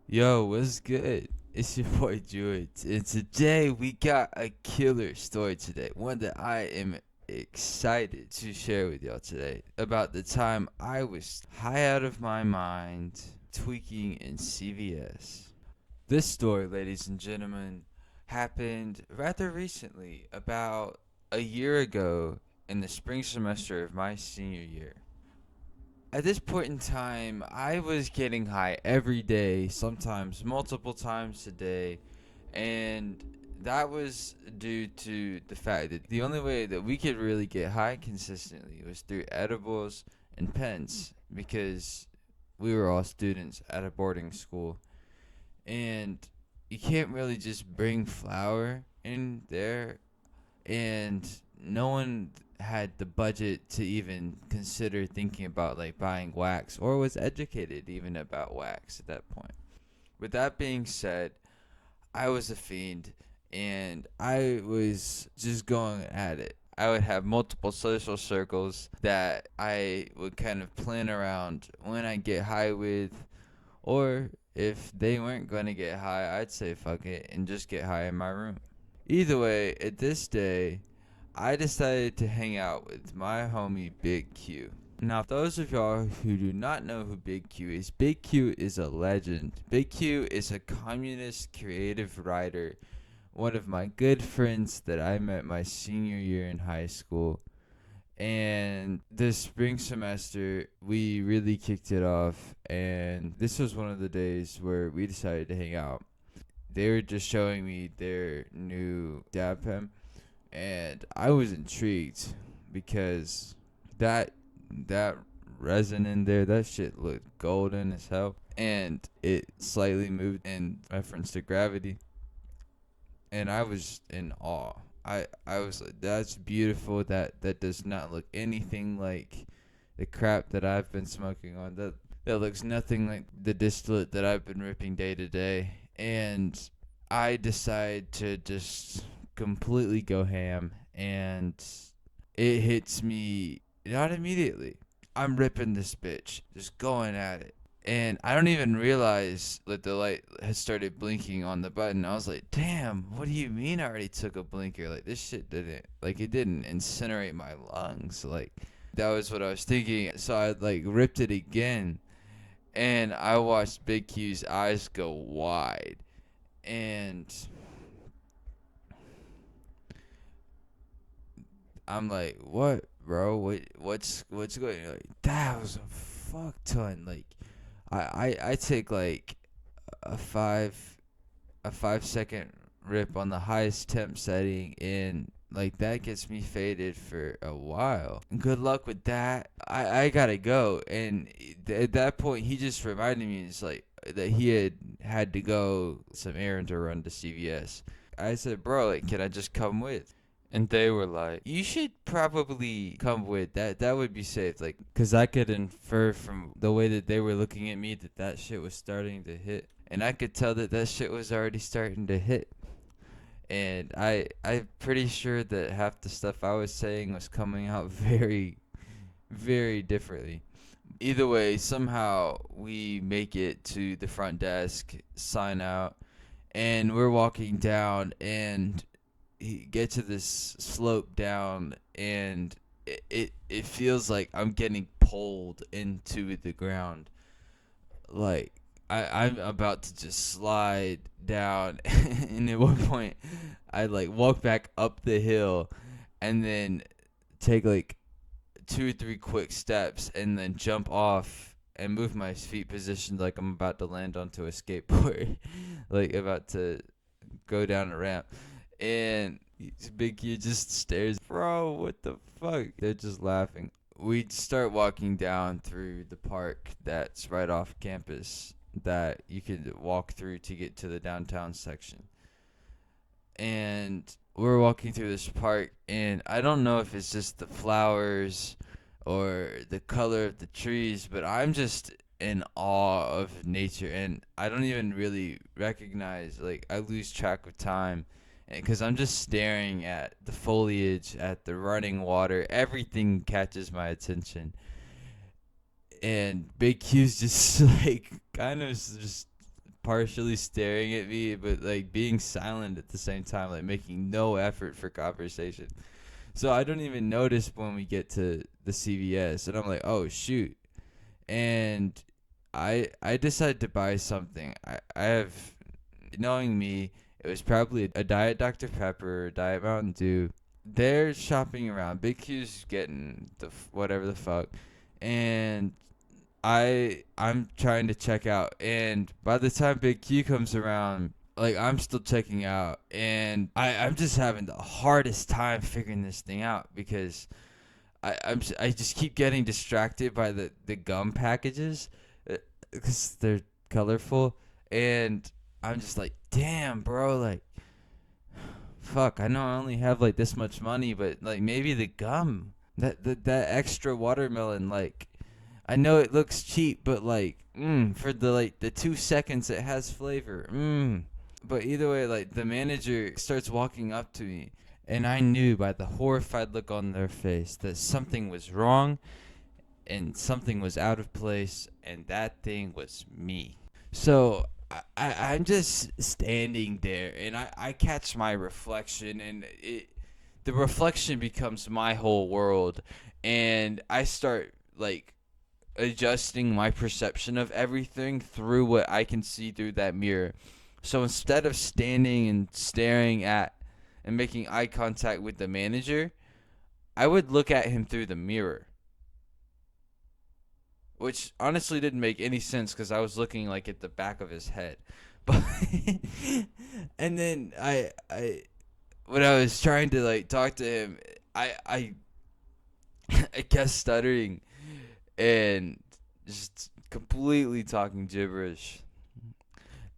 Yo, what's good? It's your boy Druid, and today we got a killer story today. One that I am excited to share with y'all today about the time I was high out of my mind tweaking in CVS. This story, ladies and gentlemen, happened rather recently, about a year ago in the spring semester of my senior year. At this point in time, I was getting high every day, sometimes multiple times a day, and that was due to the fact that the only way that we could really get high consistently was through edibles and pens because we were all students at a boarding school, and you can't really just bring flour in there, and no one had the budget to even consider thinking about like buying wax or was educated even about wax at that point. With that being said, I was a fiend and I was just going at it. I would have multiple social circles that I would kind of plan around when I get high with, or if they weren't going to get high, I'd say fuck it and just get high in my room. Either way, at this day, I decided to hang out with my homie Big Q. Now, those of y'all who do not know who Big Q is a legend. Big Q is a communist creative writer, one of my good friends that I met my senior year in high school. And this spring semester, we really kicked it off, and this was one of the days where we decided to hang out. They were just showing me their new dab pen, and I was intrigued because that that resin in there, that shit looked golden as hell, and it slightly moved in reference to gravity, and I was in awe. I was like, that's beautiful. That does not look anything like the crap that I've been smoking on. That looks nothing like the distillate that I've been ripping day to day. And I decide to just completely go ham, and it hits me not immediately. I'm ripping this bitch, just going at it. And I don't even realize that the light has started blinking on the button. I was like, damn, what do you mean I already took a blinker? Like, this shit didn't, like, it didn't incinerate my lungs. Like, that was what I was thinking. So I, like, ripped it again. And I watched Big Q's eyes go wide. And I'm like, what, bro? What's going on? Like, that was a fuck ton. Like, I take like a five a 5 second rip on the highest temp setting, and like that gets me faded for a while. Good luck with that. I gotta go. And at that point, he just reminded me, it's like that he had to go some errand to run to CVS. I said, bro, like, can I just come with? And they were like, you should probably come with that. That would be safe. Like, cause I could infer from the way that they were looking at me that that shit was starting to hit, and I could tell that that shit was already starting to hit. And I'm pretty sure that half the stuff I was saying was coming out very, very differently. Either way, somehow we make it to the front desk, sign out, and we're walking down, and get to this slope down, and it feels like I'm getting pulled into the ground. Like I'm about to just slide down, and at one point I like walk back up the hill, and then take like 2 or 3 quick steps, and then jump off and move my feet positioned like I'm about to land onto a skateboard, like about to go down a ramp. And Big Q just stares, bro, what the fuck? They're just laughing. We start walking down through the park that's right off campus that you could walk through to get to the downtown section. And we're walking through this park, and I don't know if it's just the flowers or the color of the trees, but I'm just in awe of nature, and I don't even really recognize, like, I lose track of time because I'm just staring at the foliage, at the running water. Everything catches my attention, and Big Q's just like kind of just partially staring at me, but like being silent at the same time, like making no effort for conversation. So I don't even notice when we get to the CVS, and I'm like, oh shoot. And I decided to buy something. I have, knowing me, it was probably a Diet Dr. Pepper, Diet Mountain Dew. They're shopping around. Big Q's getting the whatever the fuck, and I'm trying to check out. And by the time Big Q comes around, like I'm still checking out, and I'm just having the hardest time figuring this thing out because I just keep getting distracted by the gum packages because they're colorful, and I'm just like, damn, bro, like, fuck, I know I only have like this much money, but like maybe the gum, that extra watermelon, like, I know it looks cheap, but like, for the 2 seconds it has flavor, But either way, like the manager starts walking up to me, and I knew by the horrified look on their face that something was wrong, and something was out of place, and that thing was me. So I'm just standing there, and I catch my reflection, and the reflection becomes my whole world, and I start like adjusting my perception of everything through what I can see through that mirror. So instead of standing and staring at and making eye contact with the manager, I would look at him through the mirror. Which honestly didn't make any sense because I was looking like at the back of his head. But and then I when I was trying to like talk to him, I kept stuttering and just completely talking gibberish.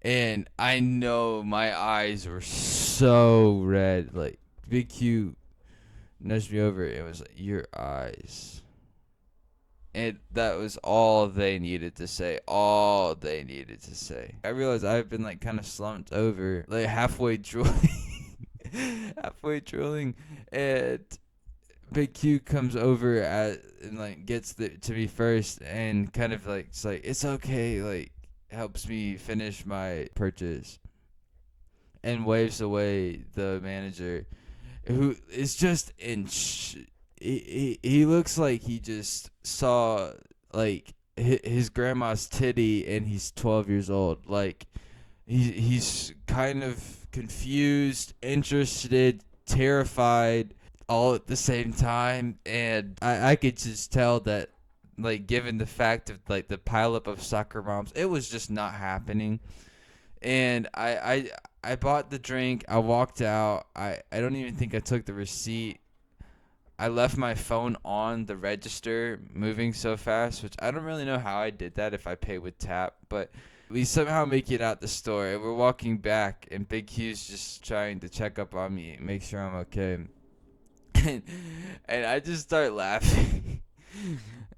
And I know my eyes were so red. Like Big Q nudged me over. It was like, your eyes. And that was all they needed to say. All they needed to say. I realized I've been like kind of slumped over, like halfway drooling, and Big Q comes over and like gets to me first, and kind of like it's like it's okay, like helps me finish my purchase, and waves away the manager, who is just in. He looks like he just saw like his grandma's titty and he's 12 years old. Like he's kind of confused, interested, terrified, all at the same time. And I could just tell that, like, given the fact of like the pileup of soccer moms, it was just not happening. And I bought the drink. I walked out. I don't even think I took the receipt. I left my phone on the register moving so fast, which I don't really know how I did that if I pay with tap, but we somehow make it out the store, and we're walking back, and Big Q's just trying to check up on me and make sure I'm okay. And I just start laughing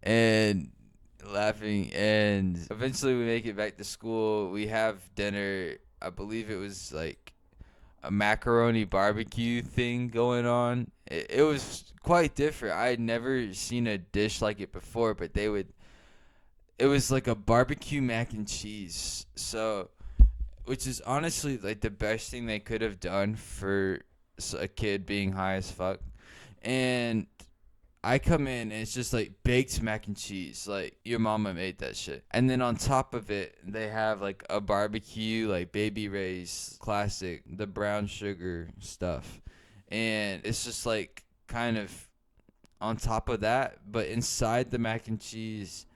and eventually we make it back to school. We have dinner. I believe it was like a macaroni barbecue thing going on. It was quite different. I had never seen a dish like it before, but it was like a barbecue mac and cheese. So, which is honestly like the best thing they could have done for a kid being high as fuck. And I come in and it's just like baked mac and cheese, like your mama made that shit. And then on top of it, they have like a barbecue, like Baby Ray's classic, the brown sugar stuff. And it's just like kind of on top of that, but inside the mac and cheese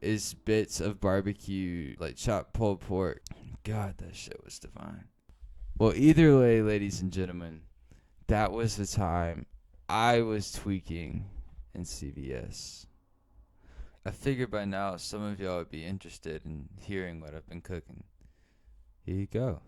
is bits of barbecue, like chopped pulled pork. God, that shit was divine. Well, either way, ladies and gentlemen, that was the time I was tweaking in CVS. I figured by now some of y'all would be interested in hearing what I've been cooking. Here you go.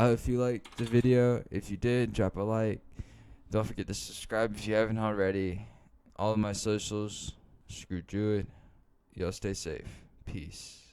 if you liked the video. If you did, drop a like. Don't forget to subscribe if you haven't already. All of my socials, screw Druid. Y'all stay safe. Peace.